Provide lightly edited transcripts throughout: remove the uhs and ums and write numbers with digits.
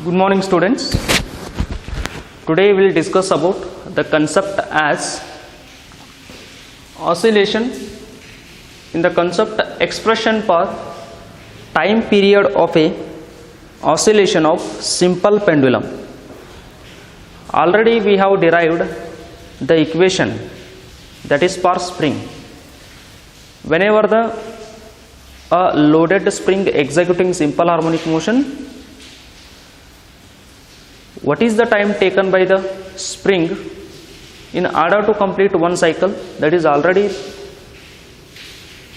Good morning, students. Today we will discuss about the concept as oscillation. In the concept, expression per time period of a oscillation of simple pendulum. Already we have derived the equation, that is for spring. Whenever the loaded spring executing simple harmonic motion, what is the time taken by the spring in order to complete one cycle? That is already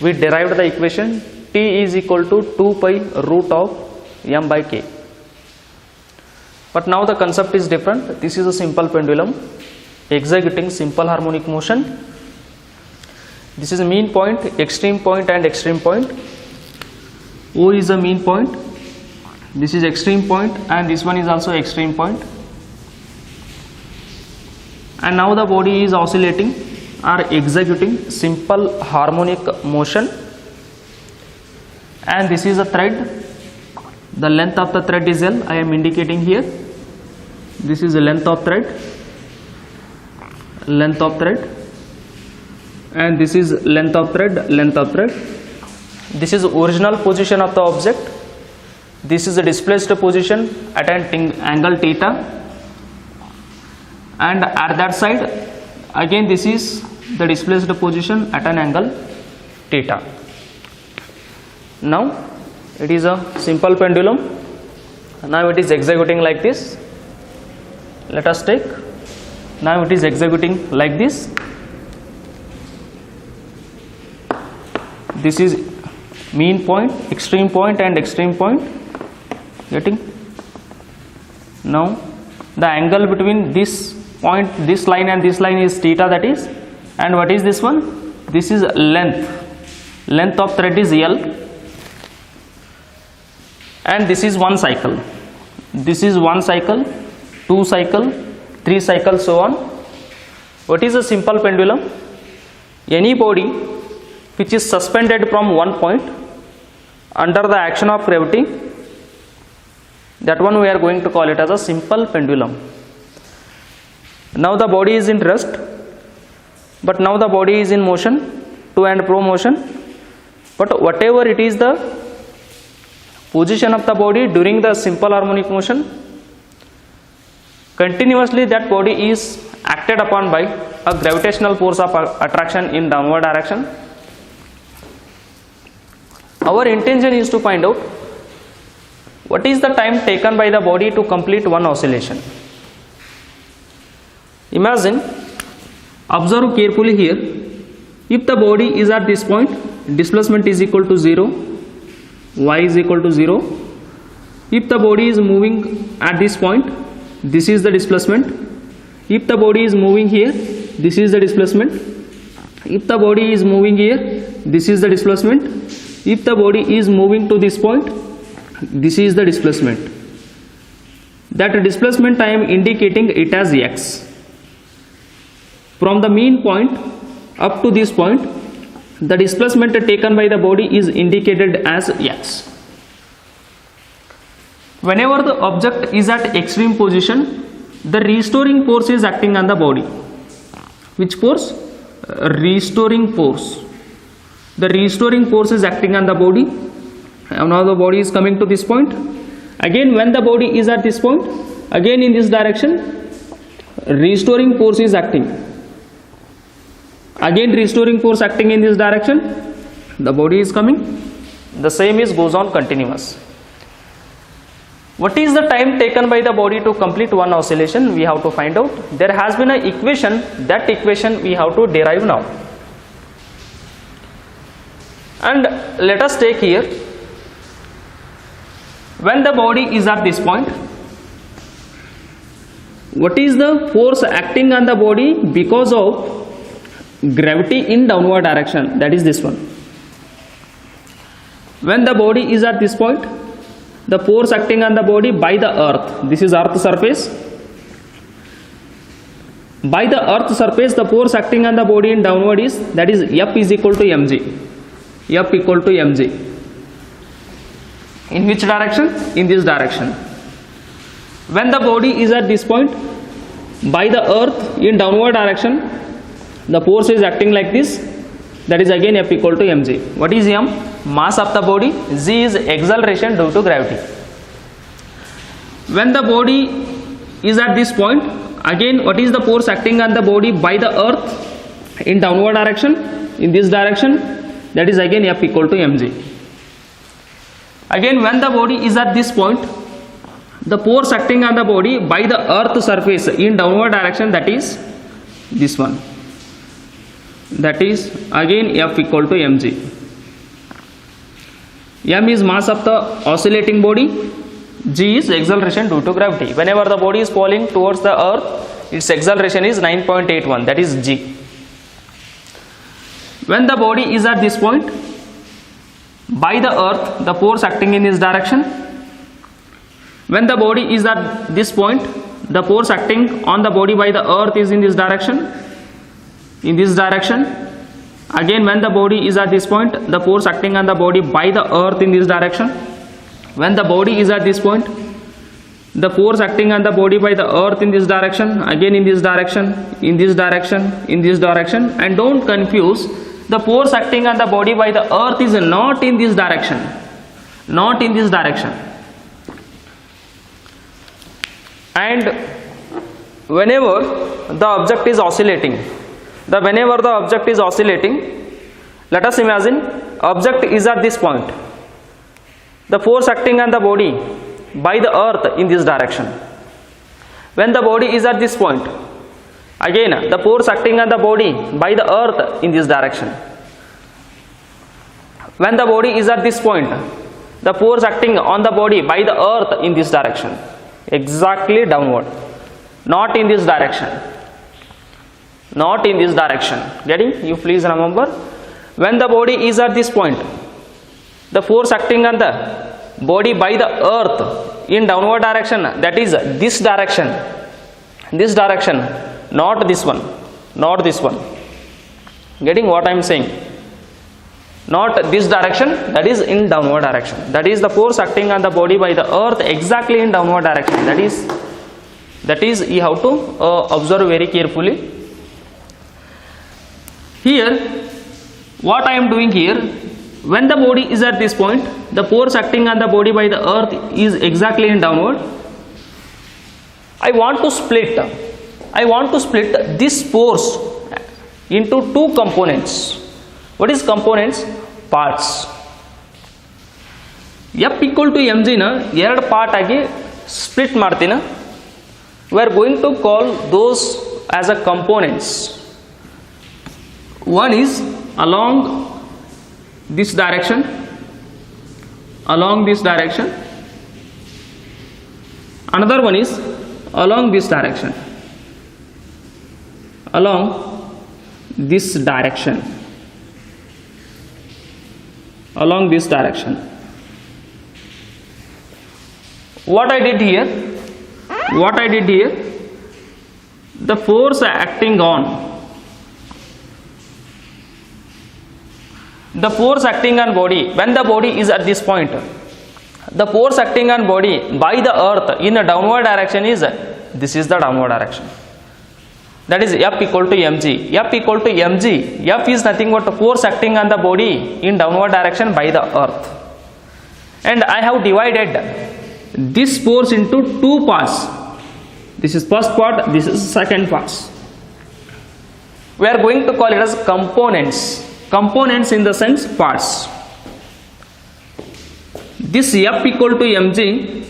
we derived the equation T is equal to 2 pi root of m by k. But now the concept is different. This is a simple pendulum executing simple harmonic motion. This is a mean point, extreme point and extreme point. O is a mean point. This is extreme point and this one is also extreme point. And now the body is oscillating or executing simple harmonic motion. And this is a thread. The length of the thread is L. I am indicating here. This is the length of thread. Length of thread. And this is length of thread. Length of thread. This is original position of the object. This is a displaced position at an angle theta, and at that side again this is the displaced position at an angle theta. Now it is a simple pendulum. Now it is executing like this. Let us take. Now it is executing like this. This is mean point, extreme point and extreme point. Getting? Now the angle between this point, this line and this line is theta, that is, and what is this one? This is length. Length of thread is L, and this is one cycle. This is one cycle, two cycle, three cycles, so on. What is a simple pendulum? Any body which is suspended from one point under the action of gravity, that one we are going to call it as a simple pendulum. Now the body is in rest, but now the body is in motion, to and fro motion. But whatever it is the position of the body during the simple harmonic motion, continuously that body is acted upon by a gravitational force of attraction in downward direction. Our intention is to find out what is the time taken by the body to complete one oscillation. Imagine, observe carefully here. If the body is at this point, displacement is equal to 0, y is equal to 0. If the body is moving at this point, this is the displacement. If the body is moving here, this is the displacement. If the body is moving here, this is the displacement. If the body is moving to this point, this is the displacement. That displacement I am indicating it as x. From the mean point up to this point, the displacement taken by the body is indicated as x. Whenever the object is at extreme position, the restoring force is acting on the body. Which force? Restoring force. The restoring force is acting on the body. Now the body is coming to this point. Again, when the body is at this point, again in this direction, restoring force is acting. Again restoring force acting in this direction, the body is coming. The same is goes on continuous. What is the time taken by the body to complete one oscillation? We have to find out. There has been an equation. That equation we have to derive now. And let us take here. When the body is at this point, what is the force acting on the body because of gravity in downward direction? That is this one. When the body is at this point, the force acting on the body by the earth, this is earth surface. By the earth surface, the force acting on the body in downward is, that is F is equal to mg. F equal to mg. In which direction? In this direction. when the body is at this point by the earth in downward direction, the force is acting like this, that is again F equal to mg. What is m? Mass of the body. G is acceleration due to gravity. When the body is at this point, again what is the force acting on the body by the earth in downward direction, in this direction, that is again F equal to mg. Again when the body is at this point, the force acting on the body by the earth surface in downward direction, that is this one, that is again F equal to mg. M is mass of the oscillating body, G is acceleration due to gravity. Whenever the body is falling towards the earth, its acceleration is 9.81, that is G. When the body is at this point by the earth, the force acting in this direction. When the body is at this point, the force acting on the body by the earth is in this direction, in this direction. Again when the body is at this point, the force acting on the body by the earth in this direction. When the body is at this point, the force acting on the body by the earth in this direction, again in this direction, in this direction, in this direction. And don't confuse, the force acting on the body by the earth is not in this direction, not in this direction. And whenever the object is oscillating, whenever the object is oscillating, let us imagine object is at this point, the force acting on the body by the earth in this direction. When the body is at this point, again the force acting on the body by the earth in this direction. When the body is at this point, the force acting on the body by the earth in this direction, exactly downward, not in this direction, not in this direction. Getting? You please remember, when the body is at this point, the force acting on the body by the earth in downward direction, that is this direction, not this one, not this one. Getting what I am saying? Not this direction, that is in downward direction. That is the force acting on the body by the earth exactly in downward direction. That is you have to observe very carefully. Here, what I am doing here, when the body is at this point, the force acting on the body by the earth is exactly in downward. I want to split this force into two components. What is components? Parts. F equal to mg na ಎರಡು part ಆಗಿ split ಮಾಡ್ತೀನಿ. We are going to call those as a components. One is along this direction, another one is along this direction, What I did here, the force acting on body, when the body is at this point, the force acting on body by the earth in a downward direction is, this is the downward direction, that is F equal to mg. F is nothing but force acting on the body in downward direction by the earth. And I have divided this force into two parts. This is first part, this is second part. We are going to call it as components in the sense parts. This F equal to mg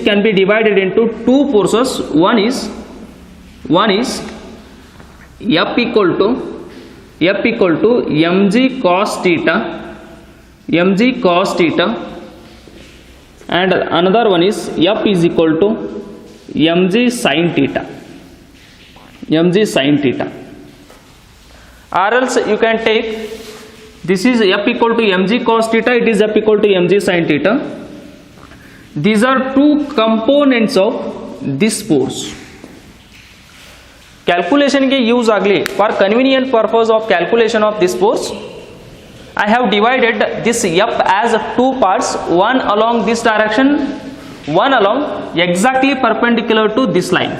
can be divided into two forces. One is F equal to mg cos theta, and another one is F is equal to mg sin theta. Or else you can take, this is F equal to mg cos theta, it is F equal to mg sin theta. These are two components of this force. Calculation ke use agli, for convenient purpose of calculation of this force, I have divided this F as two parts, one along this direction, one along exactly perpendicular to this line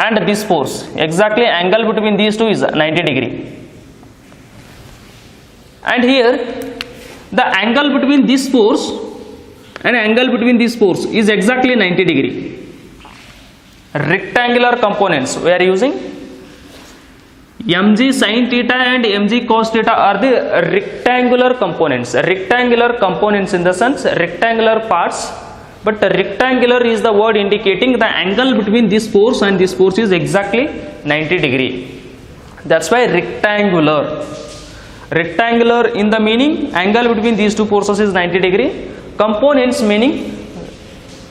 and this force, exactly angle between these two is 90 degree, and here the angle between this force and angle between this force is exactly 90 degree. Rectangular components we are using mg sin theta and mg cos theta are the rectangular components. Rectangular components in the sense rectangular parts, but rectangular is the word indicating the angle between this force and this force is exactly 90 degree. That's why rectangular. Rectangular in the meaning angle between these two forces is 90 degree. Components meaning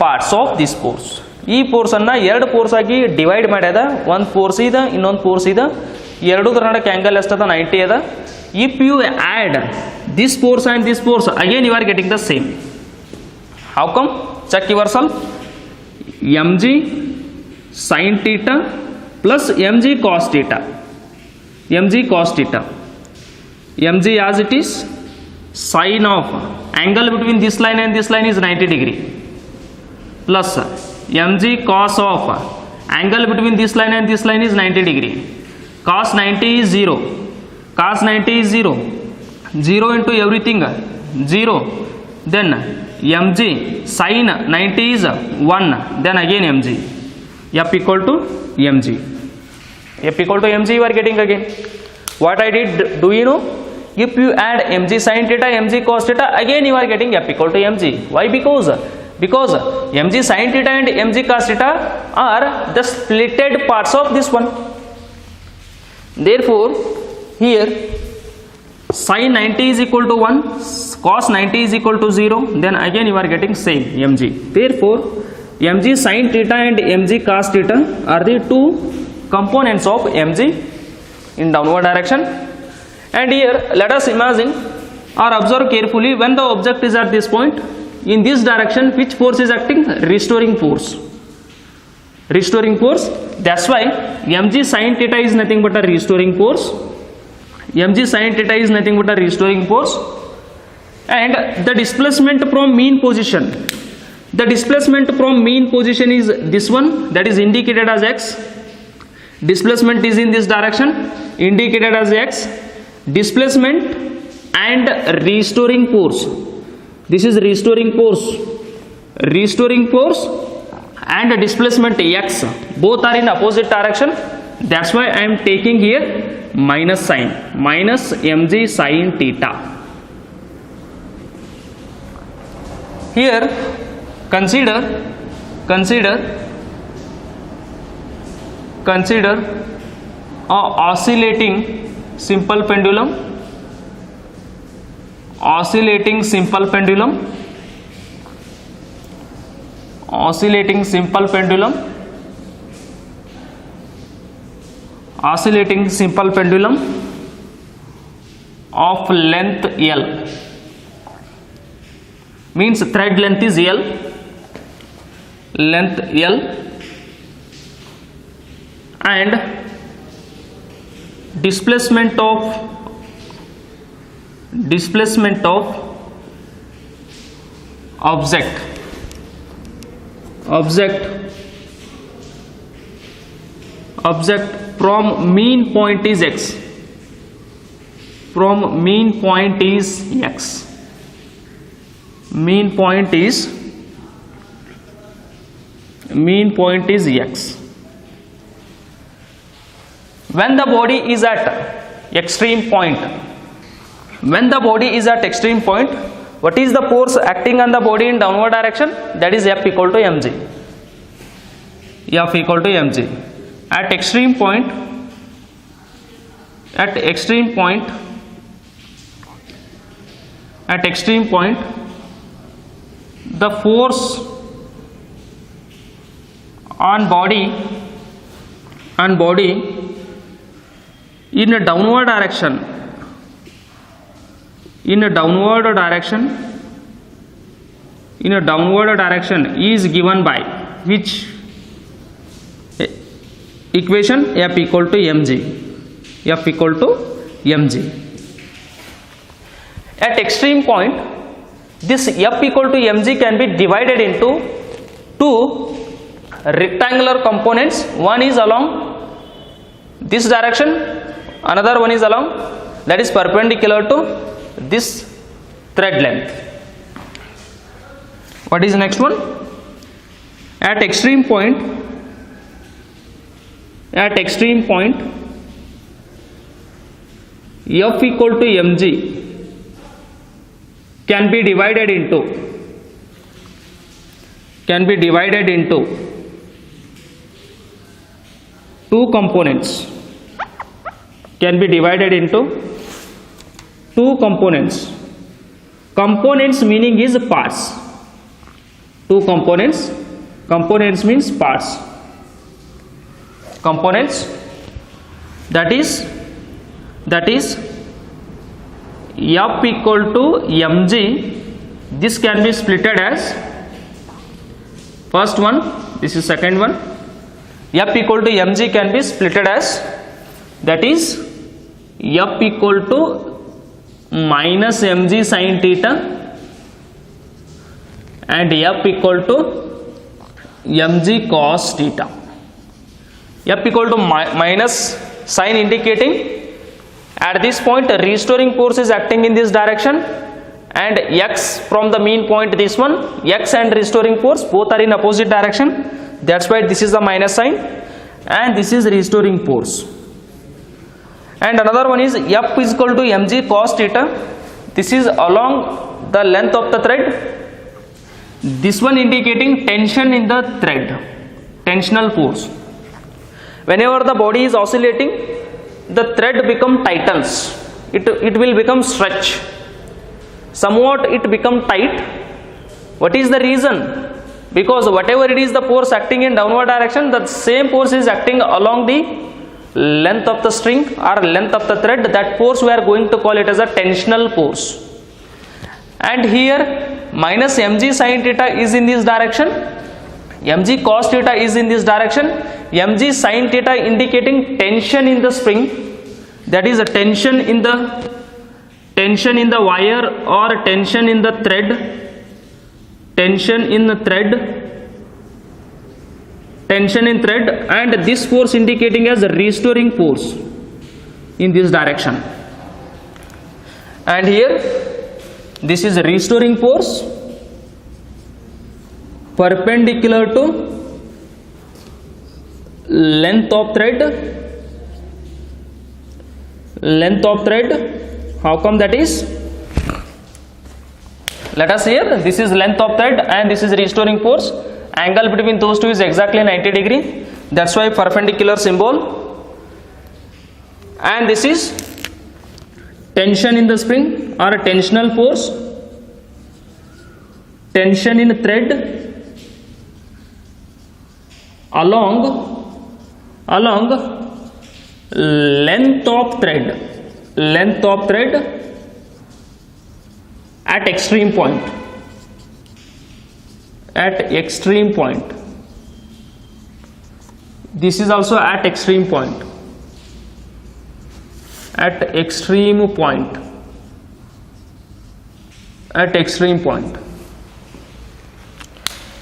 parts of this force. ಈ force ಅನ್ನ ಎರಡು force ಆಗಿ divide ಮಾಡ್ಯದ. ಒಂದು force ಇದೆ, ಇನ್ನೊಂದು force ಇದೆ. ಎರಡು ನಡಕ್ಕೆ angle ಎಷ್ಟದ 90 ಅದ. If you add this force and this force again you are getting the same. How come? Check yourself. mg sin theta plus mg cos theta. mg cos theta. mg as it is, sin of angle between this line and this line is 90 degree, plus mg cos of angle between this line and this line is 90 degree. Cos 90 is 0. Cos 90 is 0. 0 into everything 0. Then mg sin 90 is 1. Then again mg. F equal to mg. F equal to mg you are getting again. What I did, do you know? If you add mg sin theta, mg cos theta, again you are getting F equal to mg. Why? Because mg sin theta and mg cos theta are the splitted parts of this one. Therefore, here sin 90 is equal to 1, cos 90 is equal to 0, then again you are getting same mg. Therefore, mg sin theta and mg cos theta are the two components of mg in downward direction. And here let us imagine or observe carefully, when the object is at this point, in this direction which force is acting? Restoring force. Restoring force. That's why mg sin theta is nothing but a restoring force. mg sin theta is nothing but a restoring force. And the displacement from mean position. The displacement from mean position is this one, that is indicated as x. Displacement is in this direction, indicated as x. Displacement and restoring force. This is restoring force. Restoring force and displacement x, both are in opposite direction. That's why I am taking here minus sign, minus mg sin theta. Here consider a oscillating simple pendulum. Oscillating simple pendulum. Oscillating simple pendulum. Oscillating simple pendulum of length L. Means thread length is L. Length L. And displacement of object from mean point is x. From mean point is x. Mean point is x. When the body is at extreme point, what is the force acting on the body in downward direction? That is F equal to mg. F equal to mg. At extreme point, the force on body in a downward direction is given by which equation? F equal to mg. F equal to mg. At extreme point, this F equal to mg can be divided into two rectangular components. One is along this direction, another one is along, that is perpendicular to this thread length. What is the next one? At extreme point, F equal to mg can be divided into two components. Components meaning is parts. Two components means parts. Components, that is F equal to mg. This can be splitted as first one, this is second one. F equal to mg can be splitted as, that is F equal to minus mg sin theta and F equal to mg cos theta. F equal to minus sign indicating at this point restoring force is acting in this direction, and x from the mean point, this one, x and restoring force both are in opposite direction, that's why this is the minus sign, and this is restoring force. And another one is F is equal to mg cos theta. This is along the length of the thread, this one indicating tension in the thread, tensional force. Whenever the body is oscillating, the thread tightens, it will become stretch, somewhat it become tight. What is the reason? Because whatever it is the force acting in downward direction, the same force is acting along the length of the string or length of the thread. That force we are going to call it as a tensional force. And here minus mg sin theta is in this direction, mg cos theta is in this direction. Mg sin theta indicating tension in the spring, that is a tension in the wire or tension in the thread, and this force indicating as a restoring force in this direction. And here this is a restoring force perpendicular to length of thread. How come that is? Let us here, this is length of thread and this is restoring force. Angle between those two is exactly 90 degree, that's why perpendicular symbol. And this is tension in the spring or a tensional force, tension in thread along length of thread at extreme point. This is also at extreme point.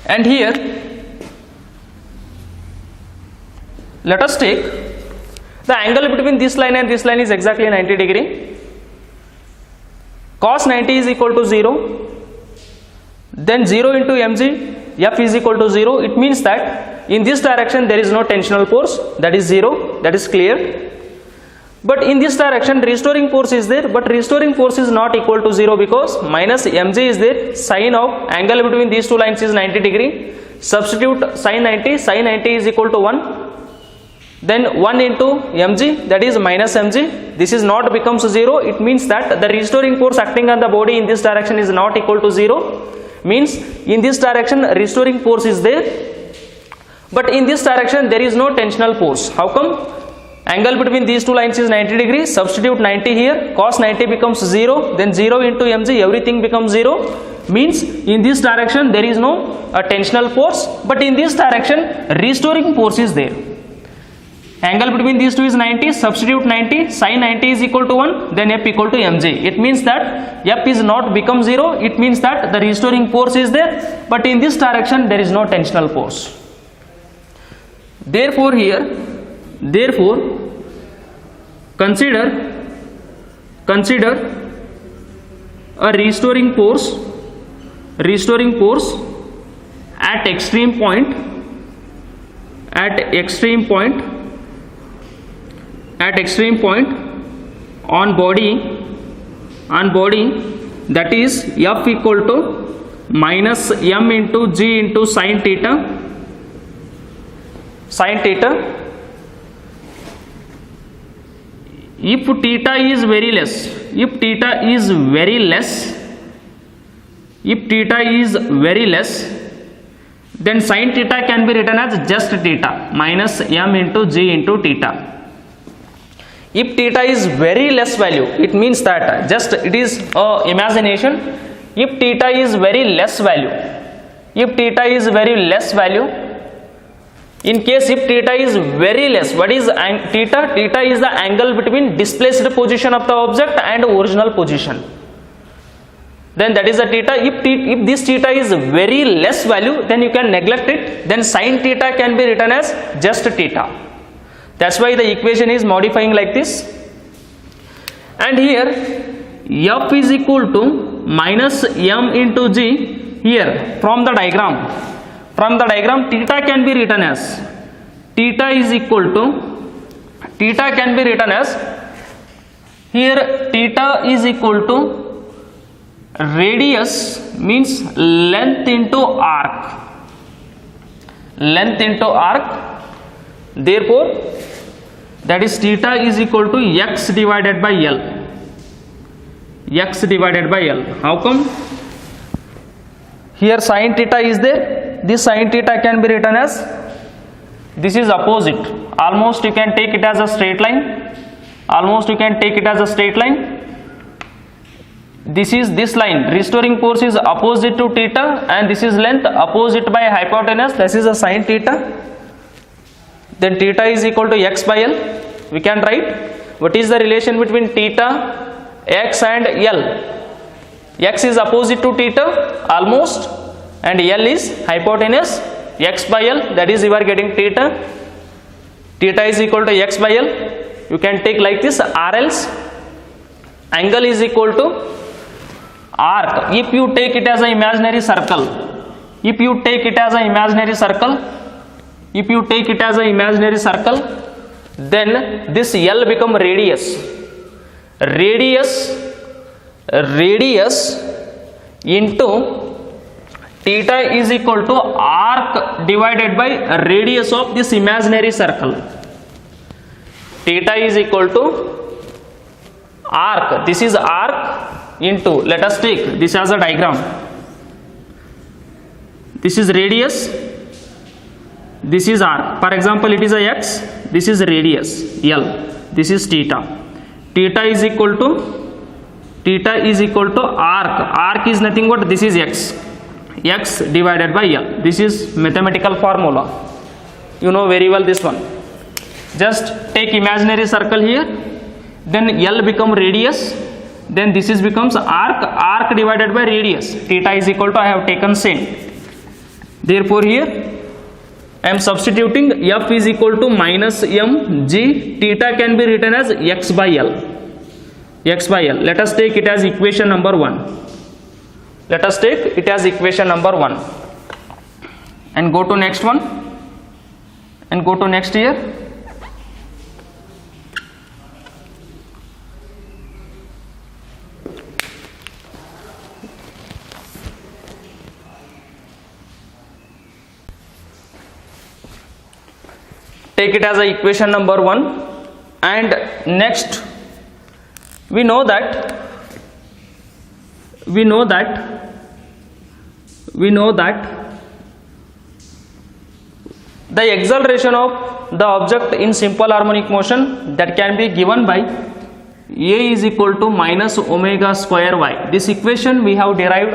And here let us take the angle between this line and this line is exactly 90 degree. Cos 90 is equal to 0. Then 0 into mg, F is equal to 0. It means that in this direction there is no tensional force, that is 0, that is clear. But in this direction restoring force is there, but restoring force is not equal to 0 because minus mg is there. Sine of angle between these two lines is 90 degree. Substitute sine 90 is equal to 1. Then 1 into mg, that is minus mg. This is not becomes 0. It means that the restoring force acting on the body in this direction is not equal to 0. Means in this direction restoring force is there, but in this direction there is no tensional force. How come? Angle between these two lines is 90 degrees. Substitute 90 here. Cos 90 becomes 0. Then 0 into mg, everything becomes 0. Means in this direction there is no tensional force, but in this direction restoring force is there. Angle between these two is 90. Substitute 90. Sin 90 is equal to 1. Then F equal to mg. It means that F is not become 0. It means that the restoring force is there, but in this direction there is no tensional force. Therefore here, consider a restoring force at extreme point on body, that is F equal to minus m into g into sin theta. If theta is very less, then sin theta can be written as just theta minus m into g into theta. If theta is very less value, it means that just it is imagination. If theta is very less value, in case if theta is very less, what is theta? Theta is the angle between displaced position of the object and original position. Then that is the theta. If this theta is very less value, then you can neglect it. Then sin theta can be written as just theta. That's why the equation is modifying like this. And here F is equal to minus m into g. Here from the diagram theta can be written as here theta is equal to radius, means length into arc. Therefore that is theta is equal to x divided by L. How come? Here sin theta is there. This sin theta can be written as, this is opposite. Almost you can take it as a straight line. This is this line. Restoring force is opposite to theta, and this is length opposite by hypotenuse. This is a sin theta. Then theta is equal to x by L. We can write what is the relation between theta, x and L. X is opposite to theta almost, and L is hypotenuse. X by L, that is you are getting theta. Theta is equal to x by L. You can take like this, or else angle is equal to arc. If you take it as an imaginary circle, then this L become radius into theta is equal to arc divided by radius of this imaginary circle. Theta is equal to arc, this is arc, into, let us take this as a diagram. This is radius, this is arc. For example, it is a x, this is radius L, this is theta. Theta is equal to arc is nothing but this is x divided by L. This is mathematical formula, you know very well this one. Just take imaginary circle here, then L become radius, then this is becomes arc divided by radius. Theta is equal to, I have taken sin. Therefore here I am substituting F is equal to minus m g. Theta can be written as x by L. Let us take it as equation number 1. And go to next one, and go to next here. Take it as a equation number 1. And next we know that the acceleration of the object in simple harmonic motion, that can be given by A is equal to minus omega square y. This equation we have derived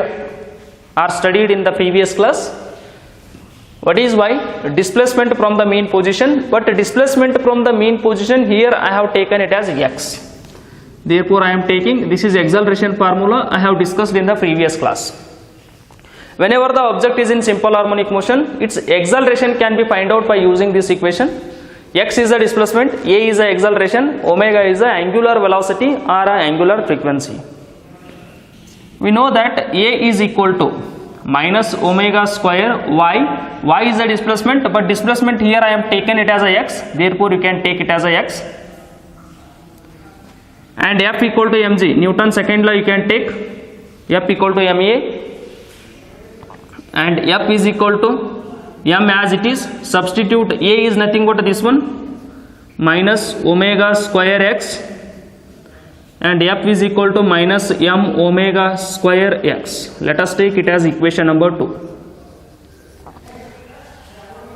or studied in the previous class. What is y? Displacement from the mean position, but displacement from the mean position here I have taken it as x. Therefore I am taking, this is acceleration formula I have discussed in the previous class. Whenever the object is in simple harmonic motion, its acceleration can be found out by using this equation. X is the displacement, a is the acceleration, omega is the angular velocity or a angular frequency. We know that a is equal to minus omega square y is the displacement, but displacement here I am taken it as a x, therefore you can take it as a x. And F equal to mg, Newton second law you can take, F equal to ma, and F is equal to m as it is. Substitute a is nothing but this one, minus omega square x, and F is equal to minus m omega square x. Let us take it as equation number 2.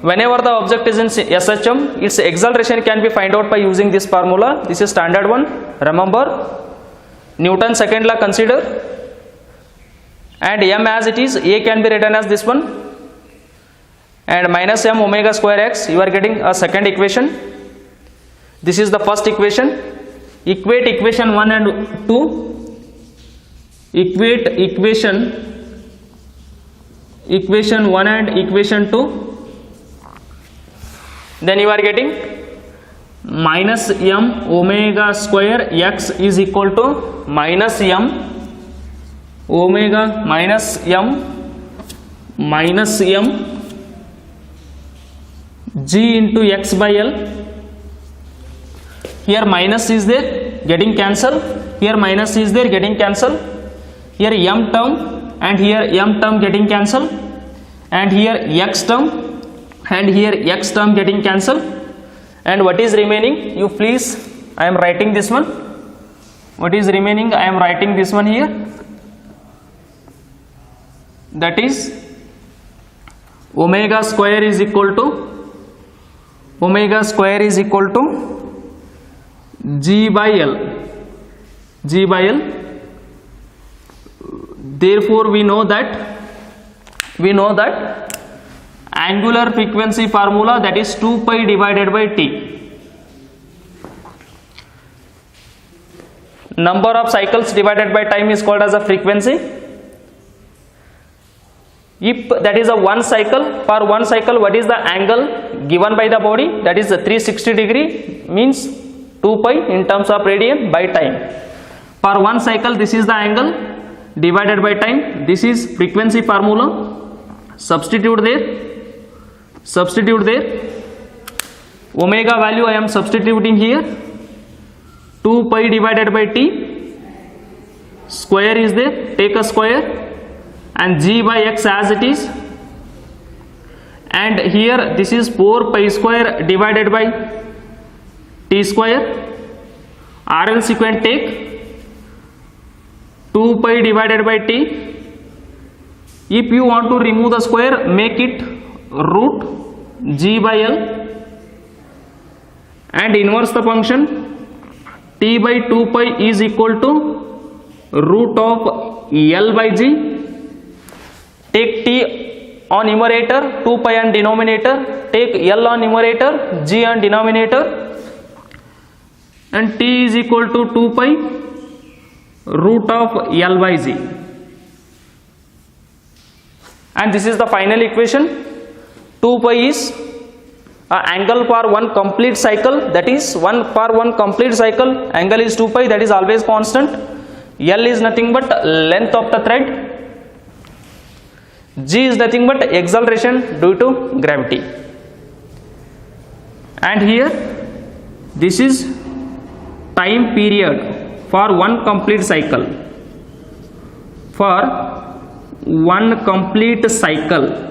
Whenever the object is in SHM, its acceleration can be found out by using this formula. This is standard one. Remember, Newton second law consider, and m as it is, a can be written as this one, and minus m omega square x, you are getting a second equation. This is the first equation. Equate equation 1 and 2. Equate equation 1 and equation 2. Then you are getting minus m omega square x is equal to minus m omega minus m g into x by L. Here minus is there, getting cancel. Here minus is there, getting cancel. Here m term and here m term getting cancel, and here x term and here x term getting cancel. And what is remaining? You please, I am writing this one. What is remaining? I am writing this one here. That is omega square is equal to g by L. Therefore we know that angular frequency formula, that is 2 pi divided by t. Number of cycles divided by time is called as a frequency. If that is a one cycle, for one cycle what is the angle given by the body? That is 360 degree, means 2 pi in terms of radian by time. For one cycle this is the angle divided by time. This is frequency formula. Substitute there. Omega value I am substituting here. 2 pi divided by t. Square is there, take a square, and g by x as it is. And here this is 4 pi square divided by t square, or else you can take 2 pi divided by t. If you want to remove the square, make it root g by L, and inverse the function. T by 2 pi is equal to root of L by g. Take t on numerator, 2 pi on denominator, take L on numerator, g on denominator, and t is equal to 2 pi root of L by g. And this is the final equation. 2 pi is angle for one complete cycle, that is for one complete cycle angle is 2 pi, that is always constant. L is nothing but length of the thread. G is nothing but acceleration due to gravity. And here this is time period for one complete cycle. For one complete cycle,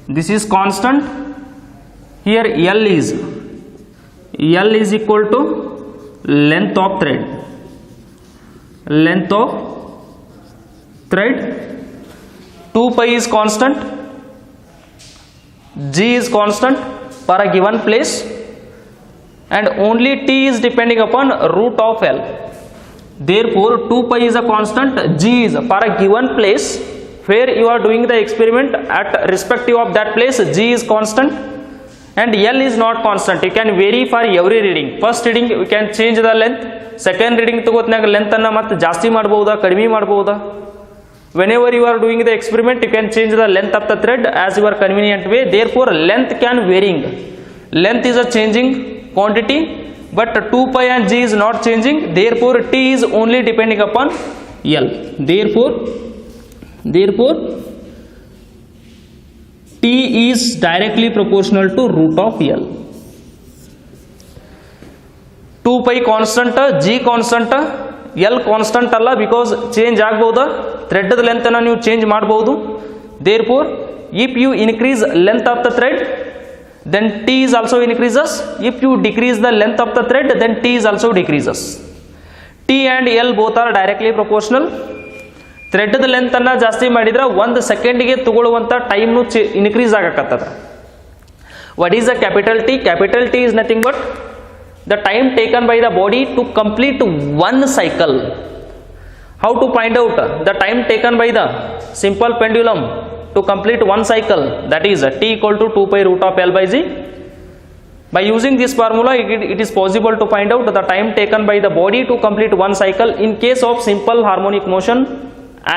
this is constant. Here L is equal to length of thread. 2 pi is constant, g is constant for a given place, and only t is depending upon root of L. therefore 2 pi is a constant, g is for a given place where you are doing the experiment at respective of that place, g is constant and L is not constant. You can vary for every reading. First reading you can change the length, second reading ತಗೋತ್ನಾಗ length ಅನ್ನ ಮತ್ತೆ ಜಾಸ್ತಿ ಮಾಡಬಹುದಾ ಕಡಿಮೆ ಮಾಡಬಹುದಾ. Whenever you are doing the experiment you can change the length of the thread as your convenient way. Therefore length can varying. Length is a changing quantity but 2 pi and g is not changing, therefore t is only depending upon L. Therefore t is directly proportional to root of L. 2 pi constant, g constant, L constant ಅಲ್ಲ, because change ಆಗಬಹುದಾ, thread length ಅನ್ನು ನೀವು change ಮಾಡಬಹುದು. Therefore if you increase length of the thread then t is also increases. If you decrease the length of the thread then t is also decreases. t and L both are directly proportional. Thread length ಅನ್ನ ಜಾಸ್ತಿ ಮಾಡಿದ್ರೆ 1 ಸೆಕೆಂಡ್ಗೆ ತಗೊಳ್ಳುವಂತ time increase ಆಗಕತ್ತದ. What is the capital T? Capital T is nothing but the time taken by the body to complete one cycle. How to find out the time taken by the simple pendulum to complete one cycle? That is t equal to 2 pi root of L by g. By using this formula it is possible to find out the time taken by the body to complete one cycle in case of simple harmonic motion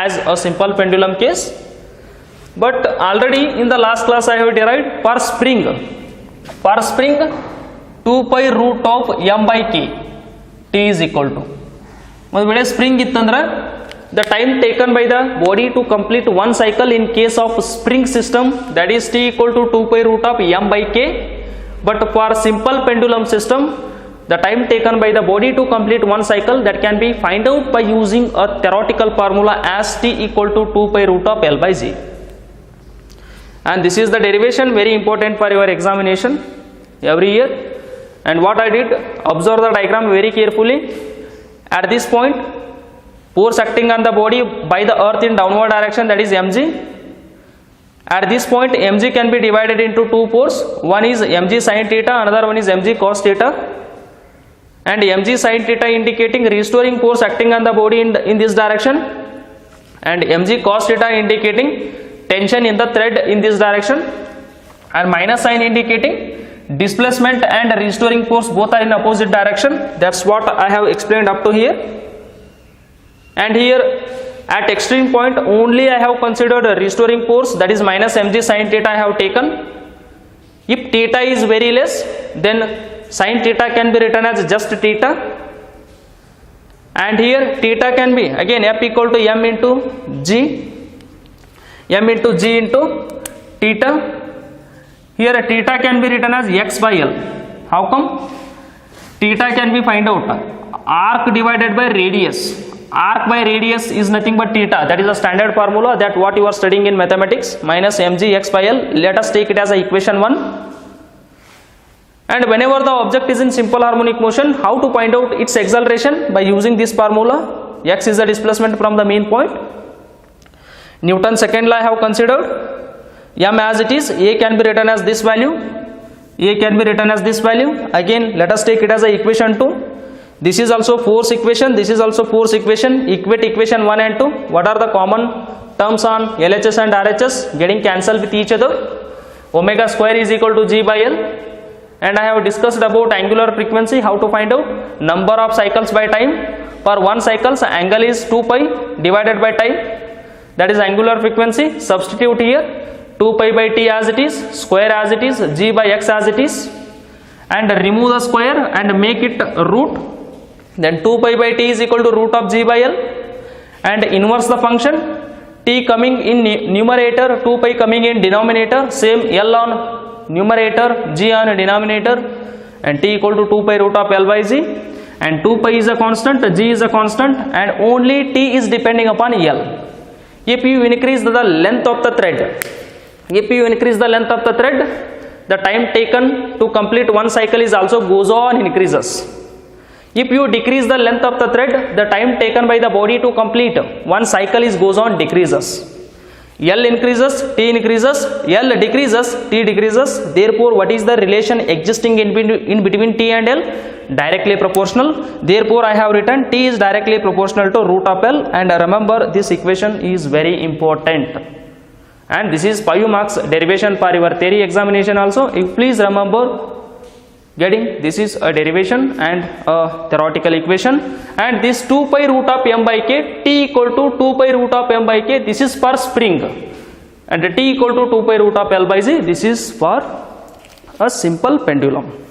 as a simple pendulum case. But already in the last class I have derived for spring 2 pi root of m by k t is equal to, ಒಂದು ವೇಳೆ spring ಇತ್ತಂದ್ರೆ the time taken by the body to complete one cycle in case of spring system, that is t equal to 2 pi root of m by k. But for simple pendulum system the time taken by the body to complete one cycle that can be find out by using a theoretical formula as t equal to 2 pi root of L by g. And this is the derivation, very important for your examination every year. And what I did, observe the diagram very carefully. At this point force acting on the body by the earth in downward direction, that is mg. At this point mg can be divided into two force, one is mg sin theta, another one is mg cos theta. And mg sin theta indicating restoring force acting on the body in this direction, and mg cos theta indicating tension in the thread in this direction, and minus sign indicating displacement and restoring force both are in opposite direction. That's what I have explained up to here. And here at extreme point only I have considered a restoring force, that is minus mg sin theta I have taken. If theta is very less then sin theta can be written as just theta, and here theta can be again f equal to m into g into theta. Here theta can be written as x by L. How come? Theta can be find out arc divided by radius. Arc by radius is nothing but theta. That is a standard formula that what you are studying in mathematics, minus mg x by L. Let us take it as a equation 1. And whenever the object is in simple harmonic motion, how to find out its acceleration? By using this formula. X is the displacement from the mean point. Newton's second law I have considered. M as it is, a can be written as this value. Again let us take it as a equation 2. This is also force equation, this is also force equation. Equate equation 1 and 2. What are the common terms on LHS and RHS? Getting cancelled with each other. Omega square is equal to g by L. And I have discussed about angular frequency, how to find out number of cycles by time. For one cycle's angle is 2 pi divided by time, that is angular frequency. Substitute here 2 pi by t as it is, square as it is, g by x as it is, and remove the square and make it root. Then 2 pi by t is equal to root of g by L, and inverse the function, t coming in numerator, 2 pi coming in denominator, same L on numerator, g on denominator, and t equal to 2 pi root of L by g. And 2 pi is a constant, g is a constant, and only t is depending upon L. If you increase the length of the thread, the time taken to complete one cycle is also goes on increases. If you decrease the length of the thread, the time taken by the body to complete one cycle is goes on decreases. L increases, T increases, L decreases, T decreases. Therefore, what is the relation existing in between T and L? Directly proportional. Therefore, I have written T is directly proportional to root of L, and remember this equation is very important. And this is 5 marks derivation for your theory examination also. You please remember getting this is a derivation and a theoretical equation, and this 2 pi root of m by k, T equal to 2 pi root of m by k, this is for spring, and T equal to 2 pi root of L by Z, this is for a simple pendulum.